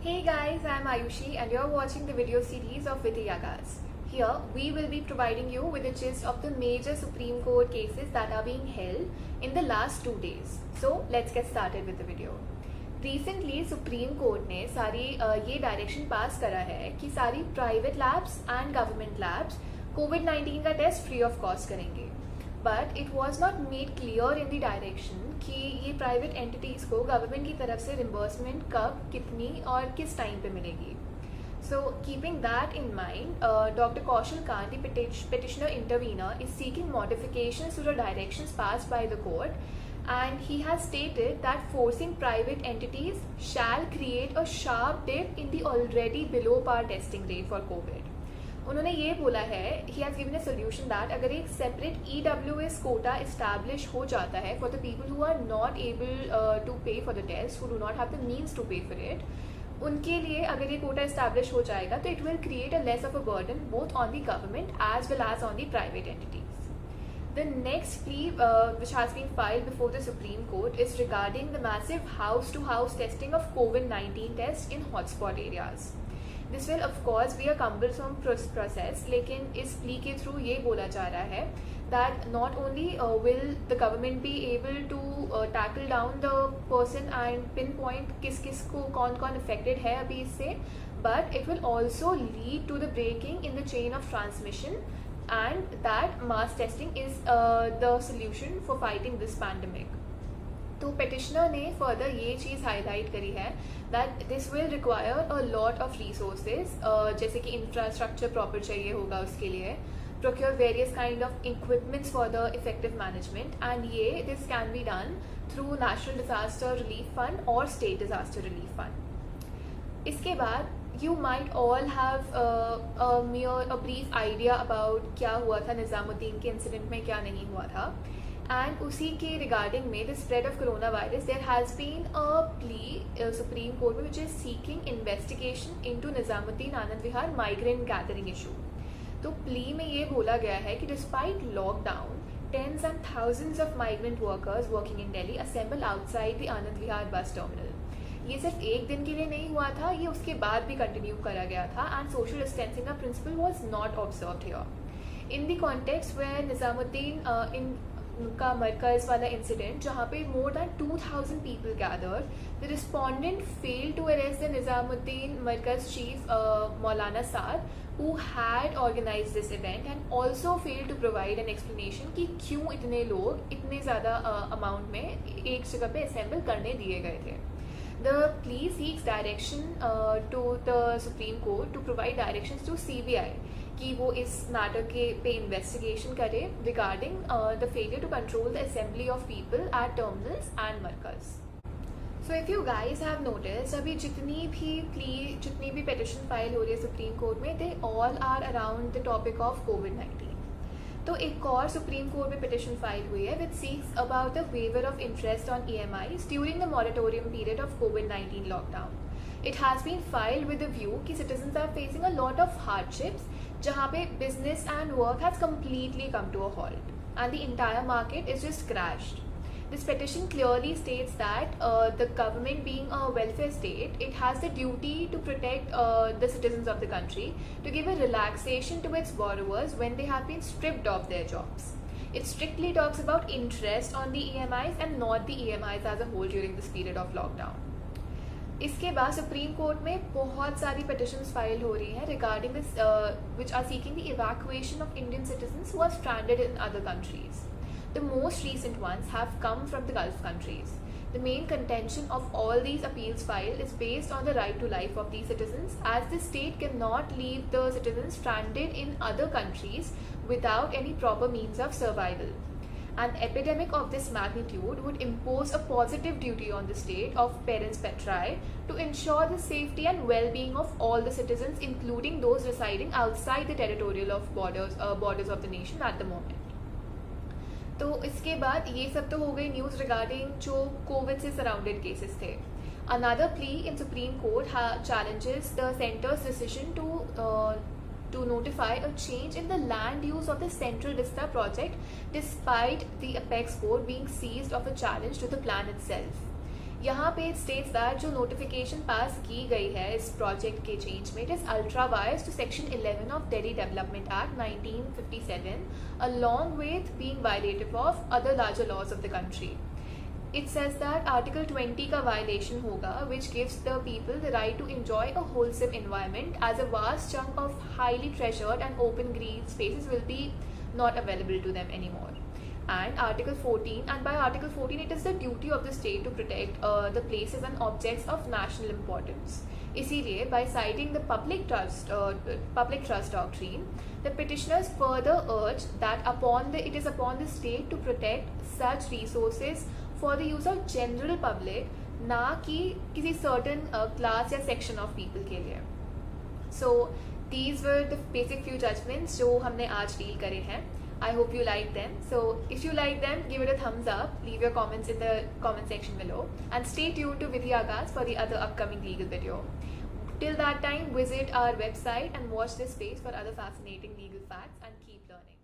Hey guys, I'm Ayushi and you're watching the video series of VidhiAagaz. Here, we will be providing you with a gist of the major Supreme Court cases that are being held in the last 2 days. So, let's get started with the video. Recently, Supreme Court ने सारी ये direction पास करा है कि सारी private labs and government labs कोविड-19 का test free of cost करेंगे. But it was not made clear in the direction कि ये प्राइवेट एंटिटीज़ को गवर्नमेंट की तरफ से रिम्बर्समेंट कब, कितनी और किस टाइम पे मिलेगी. So, keeping that in mind, Dr. Kaushal Khan, the petitioner intervener, is seeking modifications to the directions passed by the court, and he has stated that forcing private entities shall create a sharp dip in the already below par testing rate for COVID. उन्होंने ये बोला है, he has given a solution that अगर एक separate EWS quota establish हो जाता है for the people who are not able to pay for the test, who do not have the means to pay for it, उनके लिए अगर ये Kota establish हो जाएगा तो it will create a less of a burden both on the government as well as on the private entities. The next plea which has been filed before the Supreme Court is regarding the massive house-to-house testing of COVID-19 tests in hotspot areas. This will of course be a cumbersome process, लेकिन इस plea के through ये बोला जा रहा है that not only will the government be able to tackle down the person and pinpoint किस को कौन affected है अभी इससे, but it will also lead to the breaking in the chain of transmission, and that mass testing is the solution for fighting this pandemic. तो petitioner ने further ये चीज़ highlight करी है that this will require a lot of resources, जैसे कि infrastructure proper चाहिए होगा उसके लिए, procure various kind of equipments for the effective management, and this can be done through National Disaster Relief Fund or State Disaster Relief Fund. इसके बाद you might all have a brief idea about क्या हुआ था निज़ामुद्दीन के incident में, क्या नहीं हुआ था. And उसी के रिगार्डिंग में the spread of coronavirus, there has been a plea Supreme Court which is seeking investigation into Nizamuddin Anand Vihar migrant gathering issue. तो plea में ये बोला गया है कि despite lockdown, tens and thousands of migrant workers working in Delhi assemble outside the Anand Vihar bus terminal. ये सिर्फ एक दिन के लिए नहीं हुआ था, ये उसके बाद भी कंटिन्यू करा गया था, and social distancing का principle was not observed here. In the context where Nizamuddin का मरकज़ वाला इंसिडेंट जहाँ पे more than 2,000 people gathered, the respondent failed to arrest the Nizamuddin Markaz chief Maulana Saad, who had organized this event, and also failed to provide an explanation कि क्यों इतने लोग इतने ज़्यादा अमाउंट में एक जगह पे assemble करने दिए गए थे. The plea seeks direction to the Supreme Court to provide directions to CBI कि वो इस मैटर के पे इन्वेस्टिगेशन करे regarding the failure to control the assembly of people at terminals and Markaz. So if you guys have notice, अभी जितनी भी petition file हो रही है सुप्रीम कोर्ट में, they all are around the topic of कोविड-19. तो एक और सुप्रीम कोर्ट में पिटिशन फाइल हुई है which seeks about the waiver of interest on EMIs during the moratorium period of कोविड-19 lockdown. It has been filed with the view कि citizens are facing a lot of hardships, जहाँ पे business and work has completely come to a halt and the entire market is just crashed. This petition clearly states that the government, being a welfare state, it has the duty to protect the citizens of the country, to give a relaxation to its borrowers when they have been stripped of their jobs. It strictly talks about interest on the EMIs and not the EMIs as a whole during this period of lockdown. इसके बाद supreme court में बहुत सारी petitions file हो रही हैं regarding this which are seeking the evacuation of Indian citizens who are stranded in other countries. The most recent ones have come from the Gulf countries. The main contention of all these appeals filed is based on the right to life of these citizens, as the state cannot leave the citizens stranded in other countries without any proper means of survival. An epidemic of this magnitude would impose a positive duty on the state of parens patriae to ensure the safety and well-being of all the citizens, including those residing outside the territorial of borders of the nation at the moment. तो इसके बाद ये सब तो हो गई news regarding जो Covid से सराउंडेड केसेस थे. Another plea in Supreme Court challenges the centre's decision to notify a change in the land use of the Central Vista project despite the apex board being seized of a challenge to the plan itself. यहाँ पे states that जो notification pass की गई है इस project के change में, it is ultra vires to section 11 of Delhi development act 1957 along with being violative of other larger laws of the country. It says that Article 20 का violation होगा, which gives the people the right to enjoy a wholesome environment, as a vast chunk of highly treasured and open green spaces will be not available to them anymore. And Article 14, and by Article 14 it is the duty of the state to protect the places and objects of national importance. इसीलिए by citing the public trust doctrine, the petitioners further urge that it is upon the state to protect such resources for the use of general public, ना कि किसी certain class या section of people के लिए. So these were the basic few judgments जो हमने आज deal करे हैं. I hope you like them. So if you like them, give it a thumbs up, leave your comments in the comment section below, and stay tuned to VidhiAagaz for the other upcoming legal video. Till that time, visit our website and watch this space for other fascinating legal facts, and keep learning.